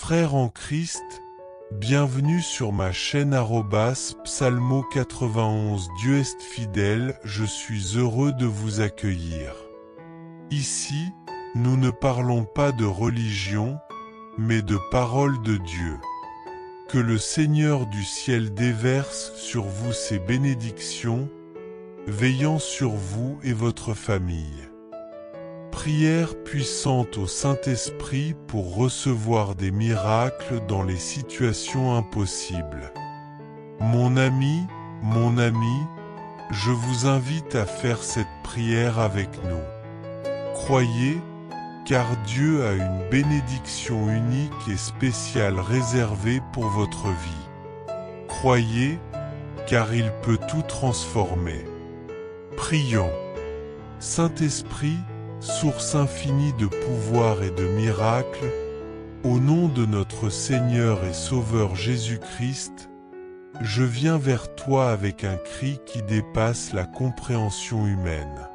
Frères en Christ, bienvenue sur ma chaîne @psalmo91. Dieu est fidèle, je suis heureux de vous accueillir. Ici, nous ne parlons pas de religion, mais de parole de Dieu. Que le Seigneur du ciel déverse sur vous ses bénédictions, veillant sur vous et votre famille. Prière puissante au Saint-Esprit pour recevoir des miracles dans les situations impossibles. Mon ami, je vous invite à faire cette prière avec nous. Croyez, car Dieu a une bénédiction unique et spéciale réservée pour votre vie. Croyez, car il peut tout transformer. Prions. Saint-Esprit, source infinie de pouvoir et de miracles, au nom de notre Seigneur et Sauveur Jésus-Christ, je viens vers toi avec un cri qui dépasse la compréhension humaine.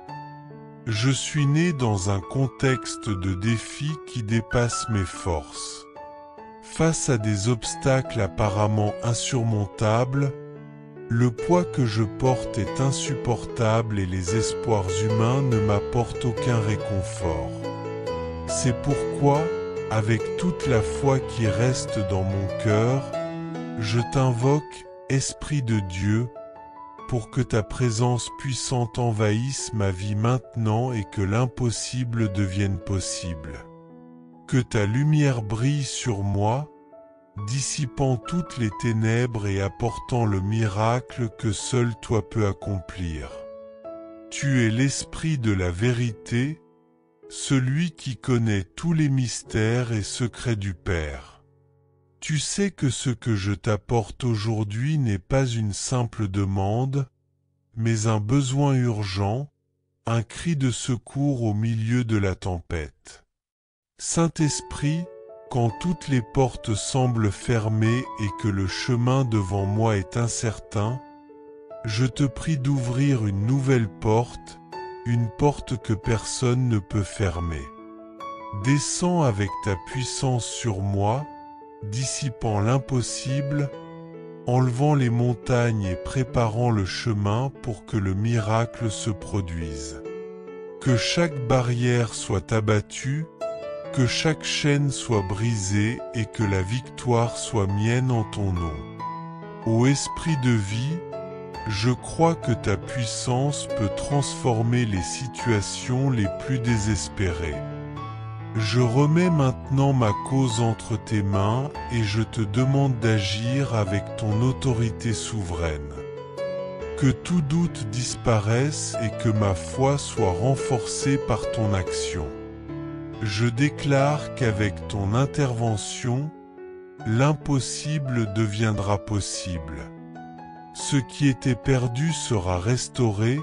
Je suis né dans un contexte de défis qui dépasse mes forces. Face à des obstacles apparemment insurmontables, le poids que je porte est insupportable et les espoirs humains ne m'apportent aucun réconfort. C'est pourquoi, avec toute la foi qui reste dans mon cœur, je t'invoque, Esprit de Dieu, pour que ta présence puissante envahisse ma vie maintenant et que l'impossible devienne possible. Que ta lumière brille sur moi, dissipant toutes les ténèbres et apportant le miracle que seul toi peux accomplir. Tu es l'Esprit de la vérité, celui qui connaît tous les mystères et secrets du Père. Tu sais que ce que je t'apporte aujourd'hui n'est pas une simple demande, mais un besoin urgent, un cri de secours au milieu de la tempête. Saint-Esprit, quand toutes les portes semblent fermées et que le chemin devant moi est incertain, je te prie d'ouvrir une nouvelle porte, une porte que personne ne peut fermer. Descends avec ta puissance sur moi, dissipant l'impossible, enlevant les montagnes et préparant le chemin pour que le miracle se produise. Que chaque barrière soit abattue, que chaque chaîne soit brisée et que la victoire soit mienne en ton nom. Ô Esprit de vie, je crois que ta puissance peut transformer les situations les plus désespérées. Je remets maintenant ma cause entre tes mains et je te demande d'agir avec ton autorité souveraine. Que tout doute disparaisse et que ma foi soit renforcée par ton action. Je déclare qu'avec ton intervention, l'impossible deviendra possible. Ce qui était perdu sera restauré,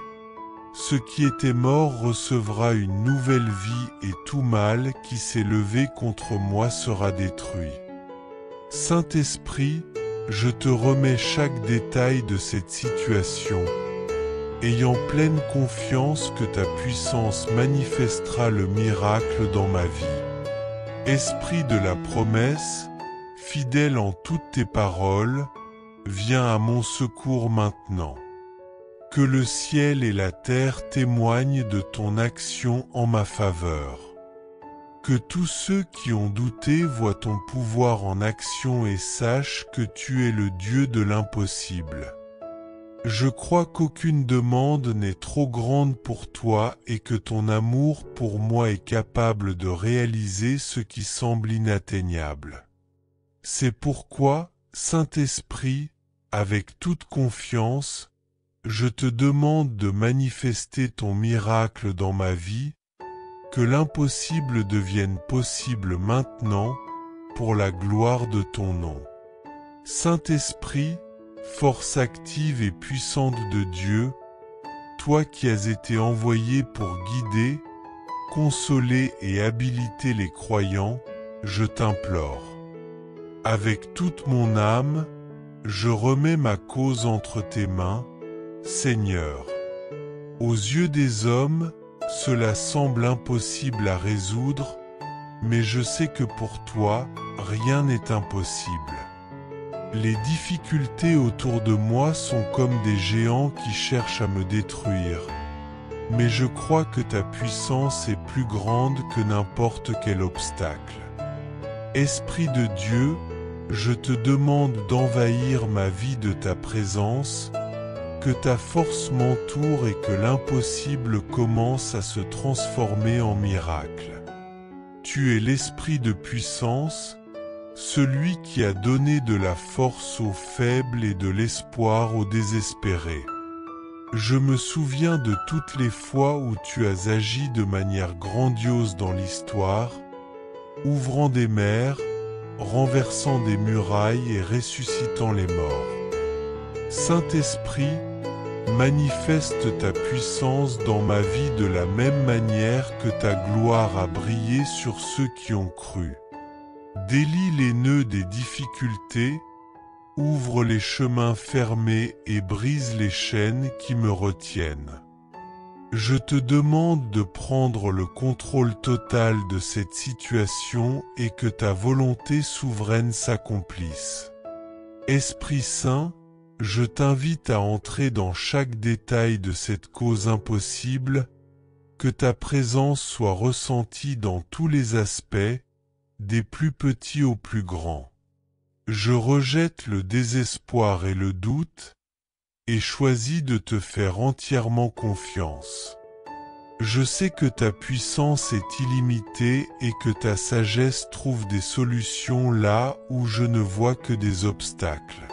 ce qui était mort recevra une nouvelle vie et tout mal qui s'est levé contre moi sera détruit. Saint-Esprit, je te remets chaque détail de cette situation, ayant pleine confiance que ta puissance manifestera le miracle dans ma vie. Esprit de la promesse, fidèle en toutes tes paroles, viens à mon secours maintenant. Que le ciel et la terre témoignent de ton action en ma faveur. Que tous ceux qui ont douté voient ton pouvoir en action et sachent que tu es le Dieu de l'impossible. Je crois qu'aucune demande n'est trop grande pour toi et que ton amour pour moi est capable de réaliser ce qui semble inatteignable. C'est pourquoi, Saint-Esprit, avec toute confiance, je te demande de manifester ton miracle dans ma vie, que l'impossible devienne possible maintenant, pour la gloire de ton nom. Saint-Esprit, force active et puissante de Dieu, toi qui as été envoyé pour guider, consoler et habiliter les croyants, je t'implore. Avec toute mon âme, je remets ma cause entre tes mains, Seigneur. Aux yeux des hommes, cela semble impossible à résoudre, mais je sais que pour toi, rien n'est impossible. Les difficultés autour de moi sont comme des géants qui cherchent à me détruire. Mais je crois que ta puissance est plus grande que n'importe quel obstacle. Esprit de Dieu, je te demande d'envahir ma vie de ta présence, que ta force m'entoure et que l'impossible commence à se transformer en miracle. Tu es l'esprit de puissance, celui qui a donné de la force aux faibles et de l'espoir aux désespérés. Je me souviens de toutes les fois où tu as agi de manière grandiose dans l'histoire, ouvrant des mers, renversant des murailles et ressuscitant les morts. Saint-Esprit, manifeste ta puissance dans ma vie de la même manière que ta gloire a brillé sur ceux qui ont cru. Délie les nœuds des difficultés, ouvre les chemins fermés et brise les chaînes qui me retiennent. Je te demande de prendre le contrôle total de cette situation et que ta volonté souveraine s'accomplisse. Esprit Saint, je t'invite à entrer dans chaque détail de cette cause impossible, que ta présence soit ressentie dans tous les aspects, des plus petits aux plus grands. Je rejette le désespoir et le doute, et choisis de te faire entièrement confiance. Je sais que ta puissance est illimitée et que ta sagesse trouve des solutions là où je ne vois que des obstacles.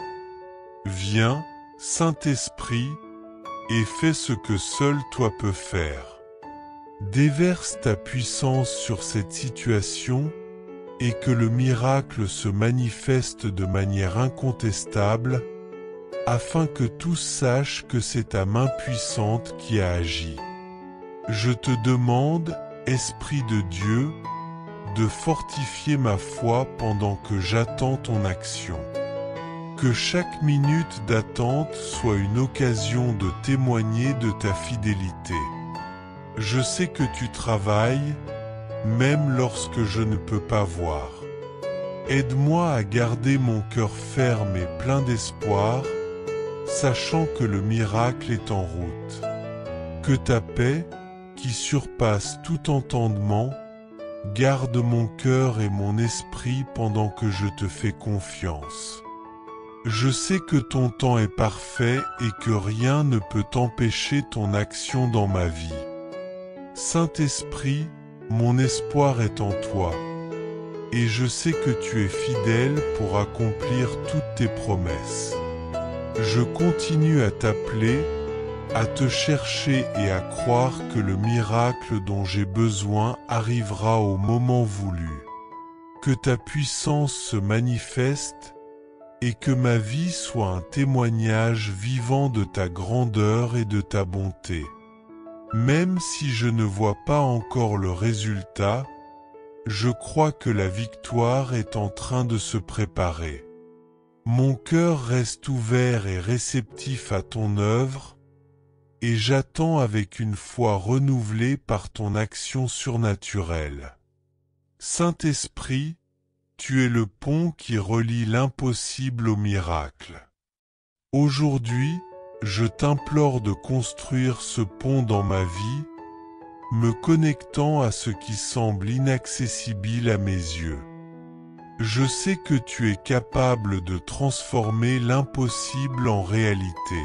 Viens, Saint-Esprit, et fais ce que seul toi peux faire. Déverse ta puissance sur cette situation, et que le miracle se manifeste de manière incontestable, afin que tous sachent que c'est ta main puissante qui a agi. Je te demande, Esprit de Dieu, de fortifier ma foi pendant que j'attends ton action. Que chaque minute d'attente soit une occasion de témoigner de ta fidélité. Je sais que tu travailles, même lorsque je ne peux pas voir. Aide-moi à garder mon cœur ferme et plein d'espoir, sachant que le miracle est en route. Que ta paix, qui surpasse tout entendement, garde mon cœur et mon esprit pendant que je te fais confiance. Je sais que ton temps est parfait et que rien ne peut empêcher ton action dans ma vie. Saint-Esprit, mon espoir est en toi, et je sais que tu es fidèle pour accomplir toutes tes promesses. Je continue à t'appeler, à te chercher et à croire que le miracle dont j'ai besoin arrivera au moment voulu. Que ta puissance se manifeste et que ma vie soit un témoignage vivant de ta grandeur et de ta bonté. Même si je ne vois pas encore le résultat, je crois que la victoire est en train de se préparer. Mon cœur reste ouvert et réceptif à ton œuvre, et j'attends avec une foi renouvelée par ton action surnaturelle. Saint-Esprit, tu es le pont qui relie l'impossible au miracle. Aujourd'hui, je t'implore de construire ce pont dans ma vie, me connectant à ce qui semble inaccessible à mes yeux. Je sais que tu es capable de transformer l'impossible en réalité.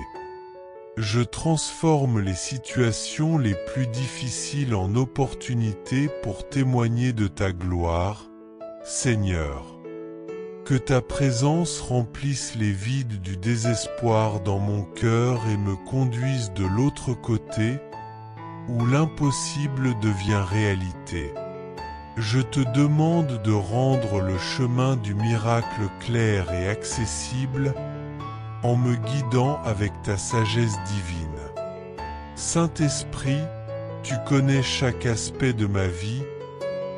Je transforme les situations les plus difficiles en opportunités pour témoigner de ta gloire, Seigneur. Que ta présence remplisse les vides du désespoir dans mon cœur et me conduise de l'autre côté, où l'impossible devient réalité. Je te demande de rendre le chemin du miracle clair et accessible, en me guidant avec ta sagesse divine. Saint-Esprit, tu connais chaque aspect de ma vie,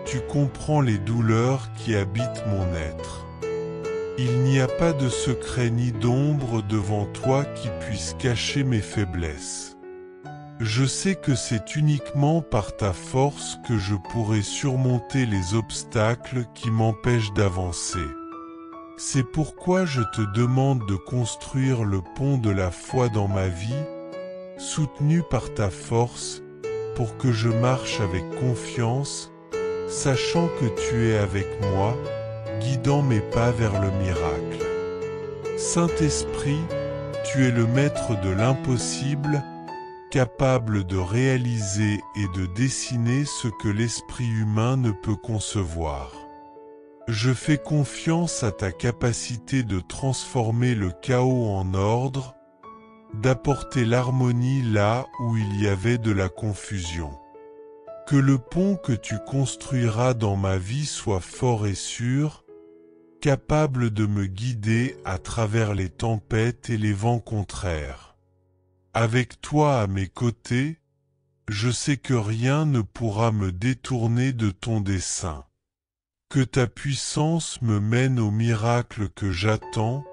tu comprends les douleurs qui habitent mon être. Il n'y a pas de secret ni d'ombre devant toi qui puisse cacher mes faiblesses. Je sais que c'est uniquement par ta force que je pourrai surmonter les obstacles qui m'empêchent d'avancer. C'est pourquoi je te demande de construire le pont de la foi dans ma vie, soutenu par ta force, pour que je marche avec confiance, sachant que tu es avec moi, guidant mes pas vers le miracle. Saint-Esprit, tu es le maître de l'impossible, capable de réaliser et de dessiner ce que l'esprit humain ne peut concevoir. Je fais confiance à ta capacité de transformer le chaos en ordre, d'apporter l'harmonie là où il y avait de la confusion. Que le pont que tu construiras dans ma vie soit fort et sûr, capable de me guider à travers les tempêtes et les vents contraires. Avec toi à mes côtés, je sais que rien ne pourra me détourner de ton dessein. Que ta puissance me mène au miracle que j'attends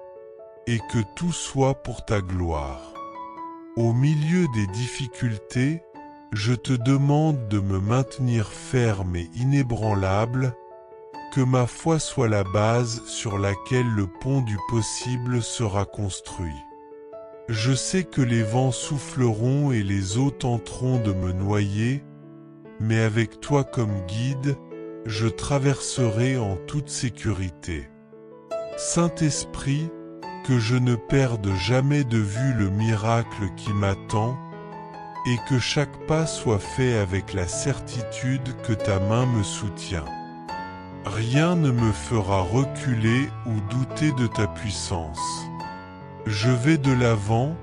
et que tout soit pour ta gloire. Au milieu des difficultés, je te demande de me maintenir ferme et inébranlable, que ma foi soit la base sur laquelle le pont du possible sera construit. Je sais que les vents souffleront et les eaux tenteront de me noyer, mais avec toi comme guide, je traverserai en toute sécurité. Saint-Esprit, que je ne perde jamais de vue le miracle qui m'attend, et que chaque pas soit fait avec la certitude que ta main me soutient. Rien ne me fera reculer ou douter de ta puissance. Je vais de l'avant,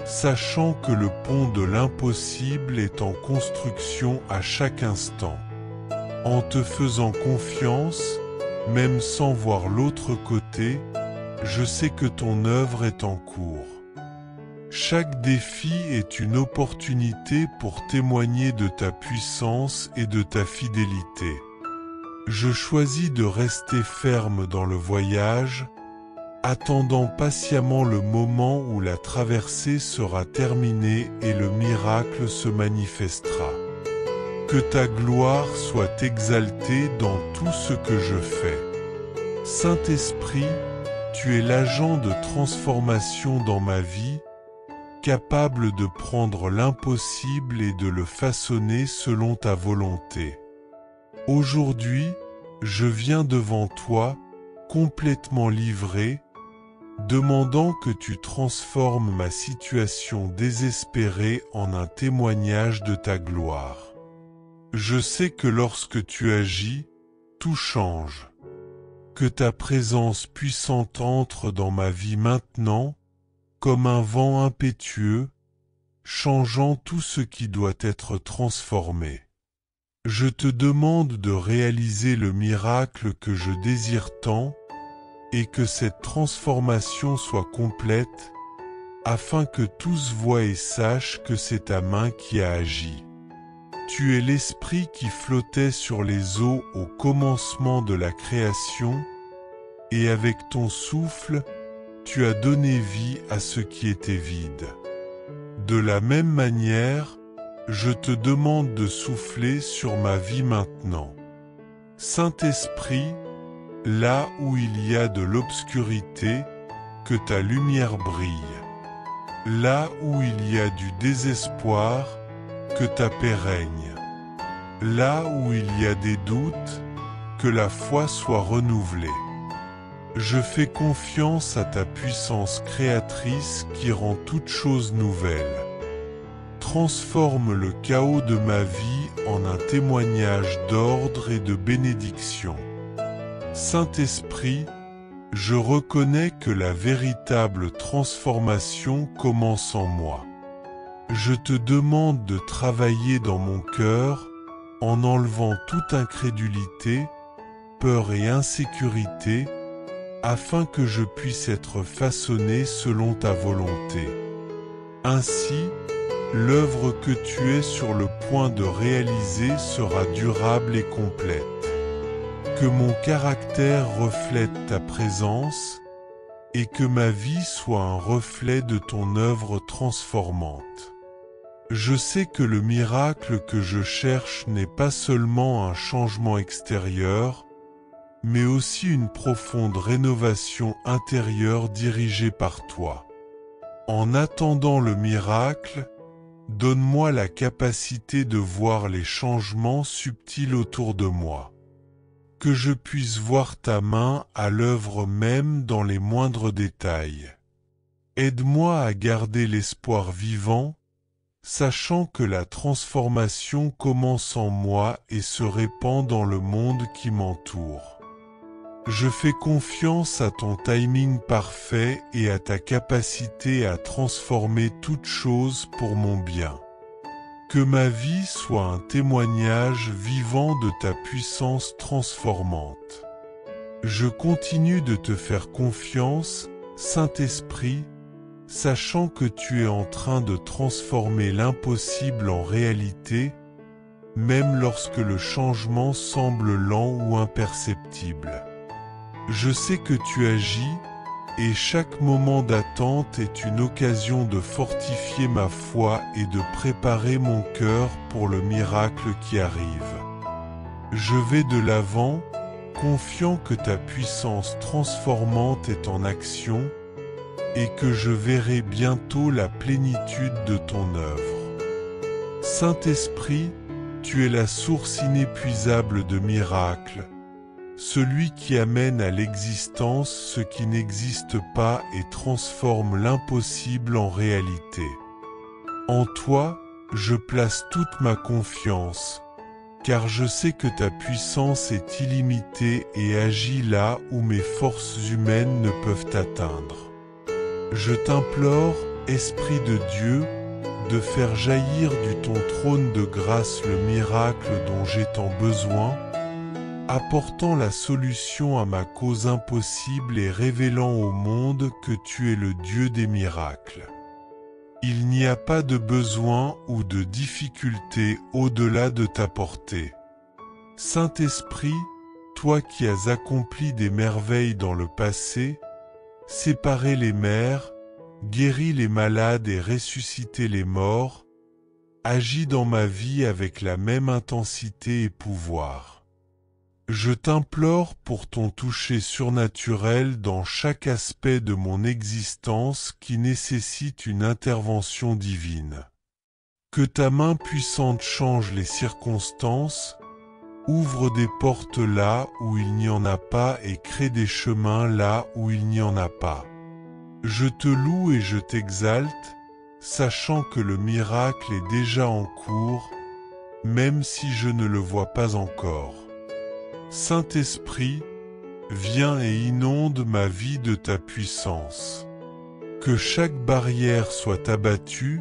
sachant que le pont de l'impossible est en construction à chaque instant. En te faisant confiance, même sans voir l'autre côté, je sais que ton œuvre est en cours. Chaque défi est une opportunité pour témoigner de ta puissance et de ta fidélité. Je choisis de rester ferme dans le voyage, attendant patiemment le moment où la traversée sera terminée et le miracle se manifestera. Que ta gloire soit exaltée dans tout ce que je fais. Saint-Esprit, tu es l'agent de transformation dans ma vie, capable de prendre l'impossible et de le façonner selon ta volonté. Aujourd'hui, je viens devant toi, complètement livré, demandant que tu transformes ma situation désespérée en un témoignage de ta gloire. Je sais que lorsque tu agis, tout change. Que ta présence puissante entre dans ma vie maintenant, comme un vent impétueux, changeant tout ce qui doit être transformé. Je te demande de réaliser le miracle que je désire tant, et que cette transformation soit complète, afin que tous voient et sachent que c'est ta main qui a agi. Tu es l'Esprit qui flottait sur les eaux au commencement de la création, et avec ton souffle, tu as donné vie à ce qui était vide. De la même manière, je te demande de souffler sur ma vie maintenant. Saint-Esprit, là où il y a de l'obscurité, que ta lumière brille. Là où il y a du désespoir, que ta paix règne. Là où il y a des doutes, que la foi soit renouvelée. Je fais confiance à ta puissance créatrice qui rend toute chose nouvelle. Transforme le chaos de ma vie en un témoignage d'ordre et de bénédiction. Saint-Esprit, je reconnais que la véritable transformation commence en moi. Je te demande de travailler dans mon cœur en enlevant toute incrédulité, peur et insécurité, afin que je puisse être façonné selon ta volonté. Ainsi, l'œuvre que tu es sur le point de réaliser sera durable et complète. Que mon caractère reflète ta présence et que ma vie soit un reflet de ton œuvre transformante. Je sais que le miracle que je cherche n'est pas seulement un changement extérieur, mais aussi une profonde rénovation intérieure dirigée par toi. En attendant le miracle, donne-moi la capacité de voir les changements subtils autour de moi. Que je puisse voir ta main à l'œuvre même dans les moindres détails. Aide-moi à garder l'espoir vivant, sachant que la transformation commence en moi et se répand dans le monde qui m'entoure. Je fais confiance à ton timing parfait et à ta capacité à transformer toute chose pour mon bien. Que ma vie soit un témoignage vivant de ta puissance transformante. Je continue de te faire confiance, Saint-Esprit, sachant que tu es en train de transformer l'impossible en réalité, même lorsque le changement semble lent ou imperceptible. Je sais que tu agis, et chaque moment d'attente est une occasion de fortifier ma foi et de préparer mon cœur pour le miracle qui arrive. Je vais de l'avant, confiant que ta puissance transformante est en action, et que je verrai bientôt la plénitude de ton œuvre. Saint-Esprit, tu es la source inépuisable de miracles, celui qui amène à l'existence ce qui n'existe pas et transforme l'impossible en réalité. En toi, je place toute ma confiance, car je sais que ta puissance est illimitée et agit là où mes forces humaines ne peuvent atteindre. Je t'implore, Esprit de Dieu, de faire jaillir du ton trône de grâce le miracle dont j'ai tant besoin, apportant la solution à ma cause impossible et révélant au monde que tu es le Dieu des miracles. Il n'y a pas de besoin ou de difficulté au-delà de ta portée. Saint-Esprit, toi qui as accompli des merveilles dans le passé, séparé les mers, guéri les malades et ressuscité les morts, agis dans ma vie avec la même intensité et pouvoir. Je t'implore pour ton toucher surnaturel dans chaque aspect de mon existence qui nécessite une intervention divine. Que ta main puissante change les circonstances, ouvre des portes là où il n'y en a pas et crée des chemins là où il n'y en a pas. Je te loue et je t'exalte, sachant que le miracle est déjà en cours, même si je ne le vois pas encore. Saint-Esprit, viens et inonde ma vie de ta puissance. Que chaque barrière soit abattue,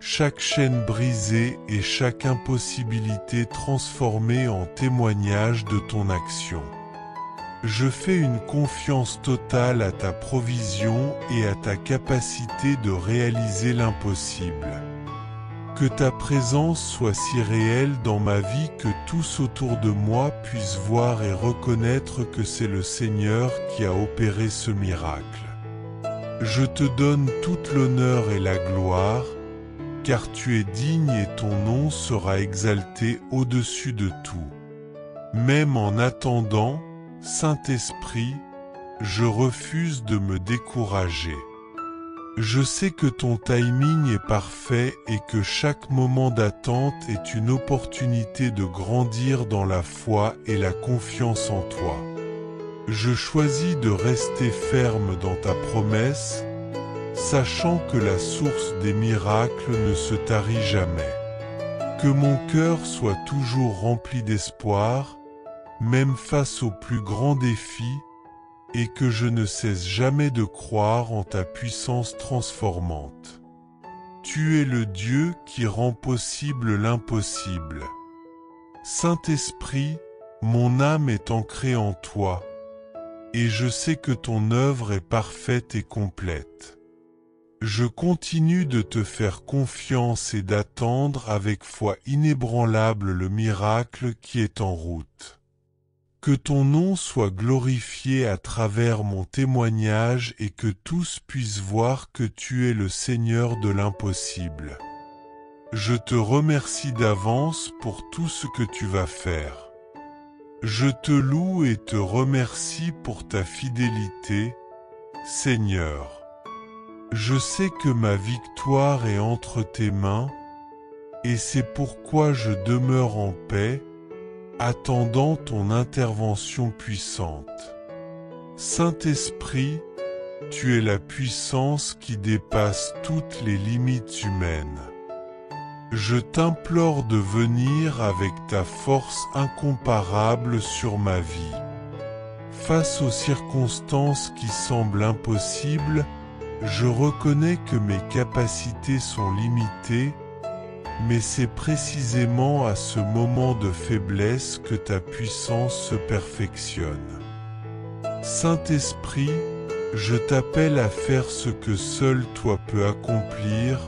chaque chaîne brisée et chaque impossibilité transformée en témoignage de ton action. Je fais une confiance totale à ta provision et à ta capacité de réaliser l'impossible. Que ta présence soit si réelle dans ma vie que tous autour de moi puissent voir et reconnaître que c'est le Seigneur qui a opéré ce miracle. Je te donne toute l'honneur et la gloire, car tu es digne et ton nom sera exalté au-dessus de tout. Même en attendant, Saint-Esprit, je refuse de me décourager. Je sais que ton timing est parfait et que chaque moment d'attente est une opportunité de grandir dans la foi et la confiance en toi. Je choisis de rester ferme dans ta promesse, sachant que la source des miracles ne se tarit jamais. Que mon cœur soit toujours rempli d'espoir, même face aux plus grands défis, et que je ne cesse jamais de croire en ta puissance transformante. Tu es le Dieu qui rend possible l'impossible. Saint-Esprit, mon âme est ancrée en toi, et je sais que ton œuvre est parfaite et complète. Je continue de te faire confiance et d'attendre avec foi inébranlable le miracle qui est en route. Que ton nom soit glorifié à travers mon témoignage et que tous puissent voir que tu es le Seigneur de l'impossible. Je te remercie d'avance pour tout ce que tu vas faire. Je te loue et te remercie pour ta fidélité, Seigneur. Je sais que ma victoire est entre tes mains, et c'est pourquoi je demeure en paix, attendant ton intervention puissante. Saint-Esprit, tu es la puissance qui dépasse toutes les limites humaines. Je t'implore de venir avec ta force incomparable sur ma vie. Face aux circonstances qui semblent impossibles, je reconnais que mes capacités sont limitées, mais c'est précisément à ce moment de faiblesse que ta puissance se perfectionne. Saint-Esprit, je t'appelle à faire ce que seul toi peux accomplir,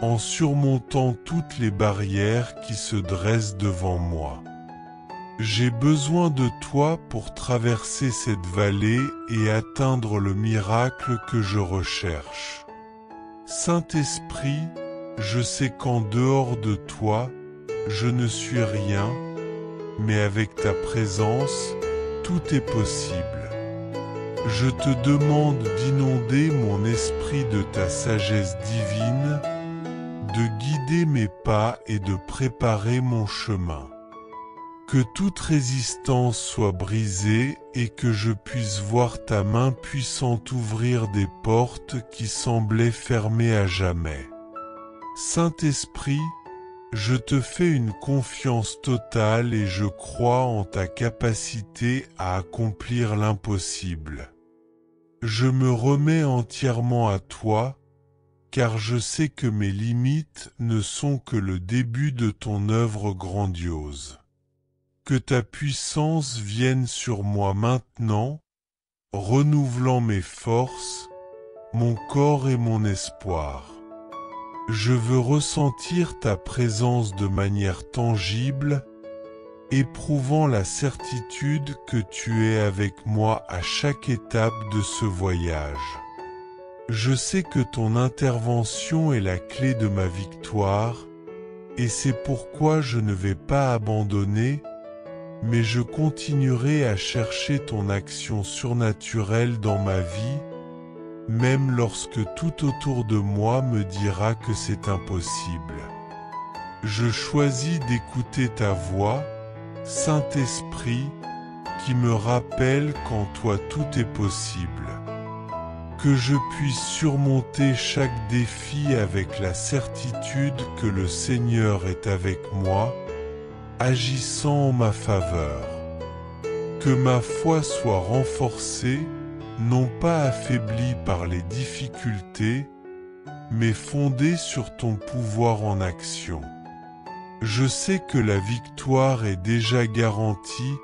en surmontant toutes les barrières qui se dressent devant moi. J'ai besoin de toi pour traverser cette vallée et atteindre le miracle que je recherche. Saint-Esprit, je sais qu'en dehors de toi, je ne suis rien, mais avec ta présence, tout est possible. Je te demande d'inonder mon esprit de ta sagesse divine, de guider mes pas et de préparer mon chemin. Que toute résistance soit brisée et que je puisse voir ta main puissante ouvrir des portes qui semblaient fermées à jamais. Saint-Esprit, je te fais une confiance totale et je crois en ta capacité à accomplir l'impossible. Je me remets entièrement à toi, car je sais que mes limites ne sont que le début de ton œuvre grandiose. Que ta puissance vienne sur moi maintenant, renouvelant mes forces, mon corps et mon espoir. Je veux ressentir ta présence de manière tangible, éprouvant la certitude que tu es avec moi à chaque étape de ce voyage. Je sais que ton intervention est la clé de ma victoire, et c'est pourquoi je ne vais pas abandonner, mais je continuerai à chercher ton action surnaturelle dans ma vie, même lorsque tout autour de moi me dira que c'est impossible. Je choisis d'écouter ta voix, Saint-Esprit, qui me rappelle qu'en toi tout est possible. Que je puisse surmonter chaque défi avec la certitude que le Seigneur est avec moi, agissant en ma faveur. Que ma foi soit renforcée, non pas affaiblie par les difficultés, mais fondée sur ton pouvoir en action. Je sais que la victoire est déjà garantie,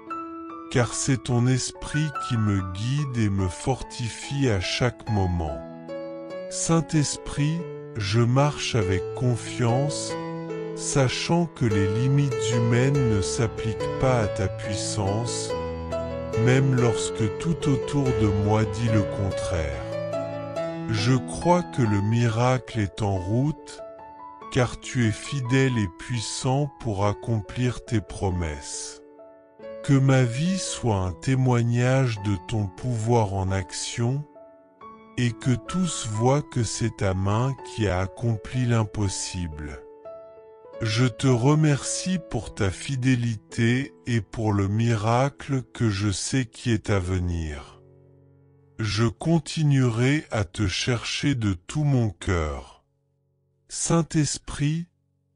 car c'est ton esprit qui me guide et me fortifie à chaque moment. Saint-Esprit, je marche avec confiance, sachant que les limites humaines ne s'appliquent pas à ta puissance, même lorsque tout autour de moi dit le contraire. Je crois que le miracle est en route, car tu es fidèle et puissant pour accomplir tes promesses. Que ma vie soit un témoignage de ton pouvoir en action, et que tous voient que c'est ta main qui a accompli l'impossible. Je te remercie pour ta fidélité et pour le miracle que je sais qui est à venir. Je continuerai à te chercher de tout mon cœur. Saint-Esprit,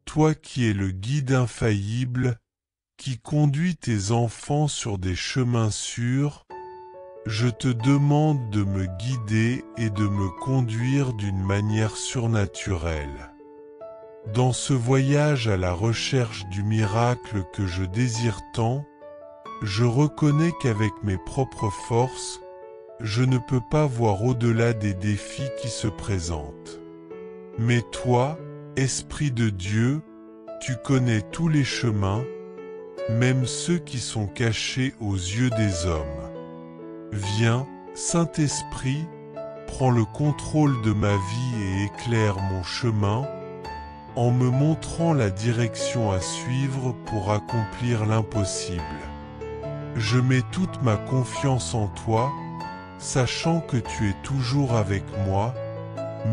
toi qui es le guide infaillible, qui conduis tes enfants sur des chemins sûrs, je te demande de me guider et de me conduire d'une manière surnaturelle. Dans ce voyage à la recherche du miracle que je désire tant, je reconnais qu'avec mes propres forces, je ne peux pas voir au-delà des défis qui se présentent. Mais toi, Esprit de Dieu, tu connais tous les chemins, même ceux qui sont cachés aux yeux des hommes. Viens, Saint-Esprit, prends le contrôle de ma vie et éclaire mon chemin, en me montrant la direction à suivre pour accomplir l'impossible. Je mets toute ma confiance en toi, sachant que tu es toujours avec moi,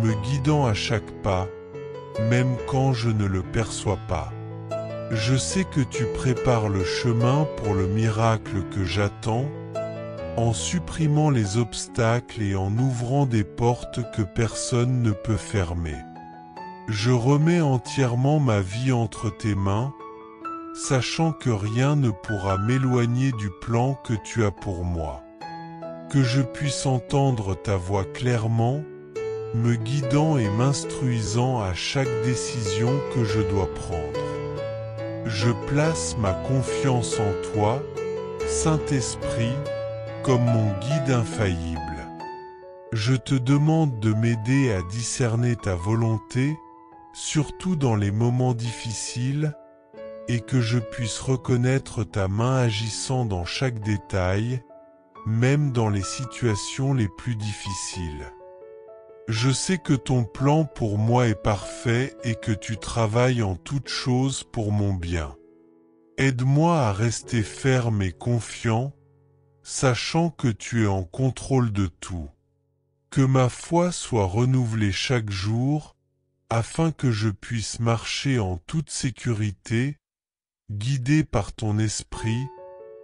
me guidant à chaque pas, même quand je ne le perçois pas. Je sais que tu prépares le chemin pour le miracle que j'attends, en supprimant les obstacles et en ouvrant des portes que personne ne peut fermer. Je remets entièrement ma vie entre tes mains, sachant que rien ne pourra m'éloigner du plan que tu as pour moi. Que je puisse entendre ta voix clairement, me guidant et m'instruisant à chaque décision que je dois prendre. Je place ma confiance en toi, Saint-Esprit, comme mon guide infaillible. Je te demande de m'aider à discerner ta volonté, surtout dans les moments difficiles, et que je puisse reconnaître ta main agissant dans chaque détail, même dans les situations les plus difficiles. Je sais que ton plan pour moi est parfait et que tu travailles en toutes choses pour mon bien. Aide-moi à rester ferme et confiant, sachant que tu es en contrôle de tout. Que ma foi soit renouvelée chaque jour, afin que je puisse marcher en toute sécurité, guidé par ton esprit,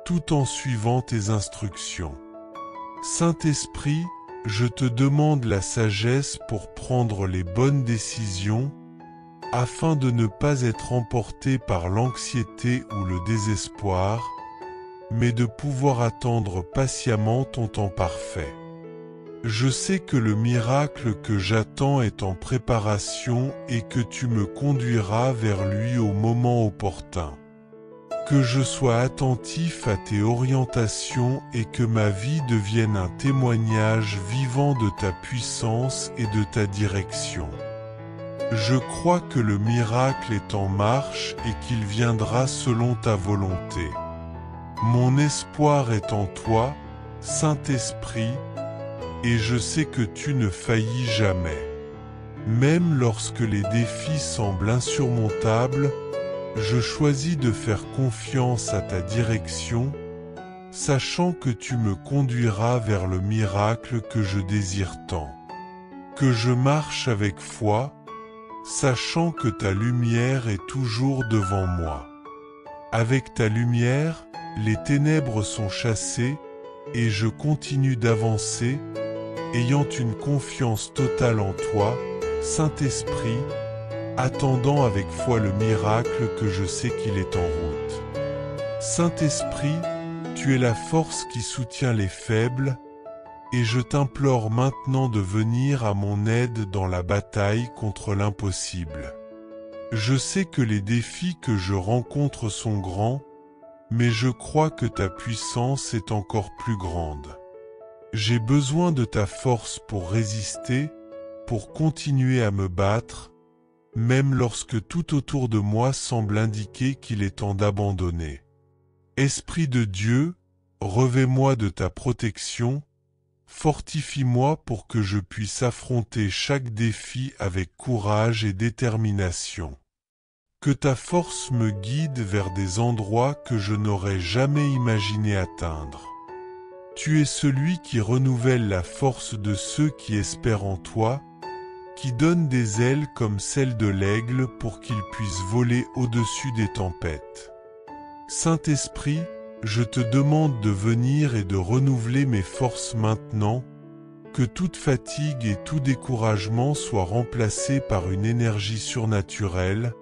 tout en suivant tes instructions. Saint-Esprit, je te demande la sagesse pour prendre les bonnes décisions, afin de ne pas être emporté par l'anxiété ou le désespoir, mais de pouvoir attendre patiemment ton temps parfait. Je sais que le miracle que j'attends est en préparation et que tu me conduiras vers lui au moment opportun. Que je sois attentif à tes orientations et que ma vie devienne un témoignage vivant de ta puissance et de ta direction. Je crois que le miracle est en marche et qu'il viendra selon ta volonté. Mon espoir est en toi, Saint-Esprit, et je sais que tu ne faillis jamais. Même lorsque les défis semblent insurmontables, je choisis de faire confiance à ta direction, sachant que tu me conduiras vers le miracle que je désire tant. Que je marche avec foi, sachant que ta lumière est toujours devant moi. Avec ta lumière, les ténèbres sont chassées, et je continue d'avancer, ayant une confiance totale en toi, Saint-Esprit, attendant avec foi le miracle que je sais qu'il est en route. Saint-Esprit, tu es la force qui soutient les faibles, et je t'implore maintenant de venir à mon aide dans la bataille contre l'impossible. Je sais que les défis que je rencontre sont grands, mais je crois que ta puissance est encore plus grande. J'ai besoin de ta force pour résister, pour continuer à me battre, même lorsque tout autour de moi semble indiquer qu'il est temps d'abandonner. Esprit de Dieu, revêt-moi de ta protection, fortifie-moi pour que je puisse affronter chaque défi avec courage et détermination. Que ta force me guide vers des endroits que je n'aurais jamais imaginé atteindre. Tu es celui qui renouvelle la force de ceux qui espèrent en toi, qui donne des ailes comme celles de l'aigle pour qu'ils puissent voler au-dessus des tempêtes. Saint-Esprit, je te demande de venir et de renouveler mes forces maintenant, que toute fatigue et tout découragement soient remplacés par une énergie surnaturelle,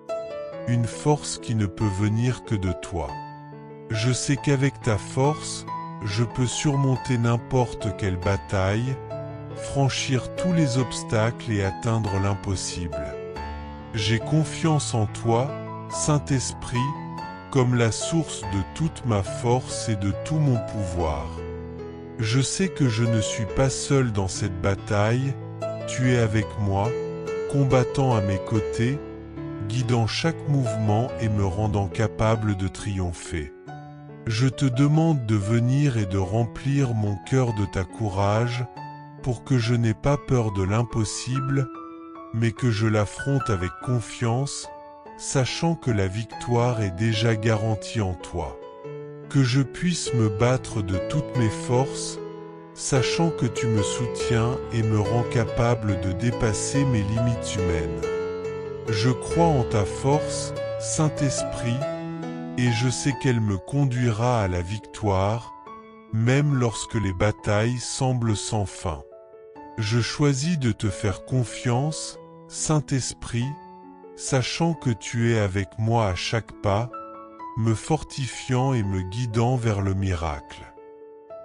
une force qui ne peut venir que de toi. Je sais qu'avec ta force, je peux surmonter n'importe quelle bataille, franchir tous les obstacles et atteindre l'impossible. J'ai confiance en toi, Saint-Esprit, comme la source de toute ma force et de tout mon pouvoir. Je sais que je ne suis pas seul dans cette bataille, tu es avec moi, combattant à mes côtés, guidant chaque mouvement et me rendant capable de triompher. Je te demande de venir et de remplir mon cœur de ta courage, pour que je n'ai pas peur de l'impossible, mais que je l'affronte avec confiance, sachant que la victoire est déjà garantie en toi. Que je puisse me battre de toutes mes forces, sachant que tu me soutiens et me rends capable de dépasser mes limites humaines. Je crois en ta force, Saint-Esprit, et je sais qu'elle me conduira à la victoire, même lorsque les batailles semblent sans fin. Je choisis de te faire confiance, Saint-Esprit, sachant que tu es avec moi à chaque pas, me fortifiant et me guidant vers le miracle.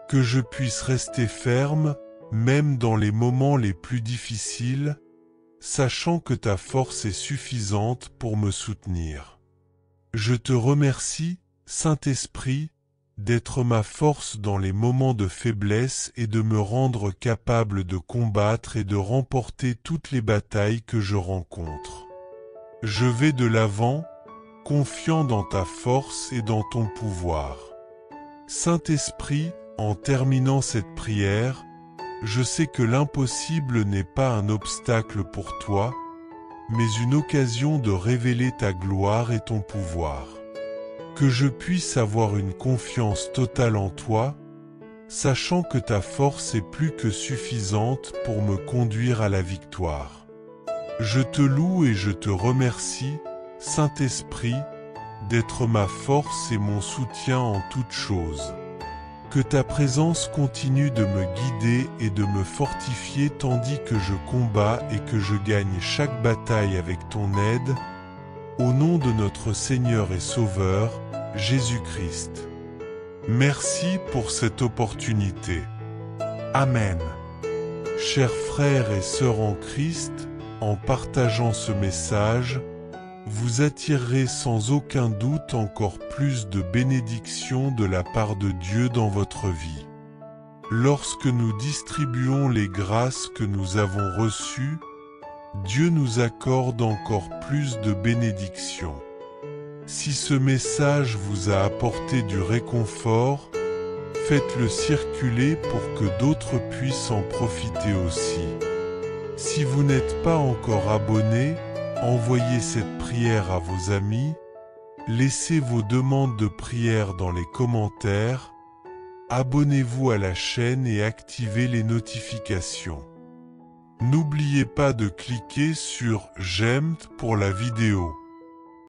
Que je puisse rester ferme, même dans les moments les plus difficiles, sachant que ta force est suffisante pour me soutenir. Je te remercie, Saint-Esprit, d'être ma force dans les moments de faiblesse et de me rendre capable de combattre et de remporter toutes les batailles que je rencontre. Je vais de l'avant, confiant dans ta force et dans ton pouvoir. Saint-Esprit, en terminant cette prière, je sais que l'impossible n'est pas un obstacle pour toi, mais une occasion de révéler ta gloire et ton pouvoir. Que je puisse avoir une confiance totale en toi, sachant que ta force est plus que suffisante pour me conduire à la victoire. Je te loue et je te remercie, Saint-Esprit, d'être ma force et mon soutien en toutes choses. Que ta présence continue de me guider et de me fortifier tandis que je combats et que je gagne chaque bataille avec ton aide, au nom de notre Seigneur et Sauveur, Jésus-Christ. Merci pour cette opportunité. Amen. Chers frères et sœurs en Christ, en partageant ce message, vous attirerez sans aucun doute encore plus de bénédictions de la part de Dieu dans votre vie. Lorsque nous distribuons les grâces que nous avons reçues, Dieu nous accorde encore plus de bénédictions. Si ce message vous a apporté du réconfort, faites-le circuler pour que d'autres puissent en profiter aussi. Si vous n'êtes pas encore abonné, envoyez cette prière à vos amis, laissez vos demandes de prière dans les commentaires, abonnez-vous à la chaîne et activez les notifications. N'oubliez pas de cliquer sur « J'aime » pour la vidéo.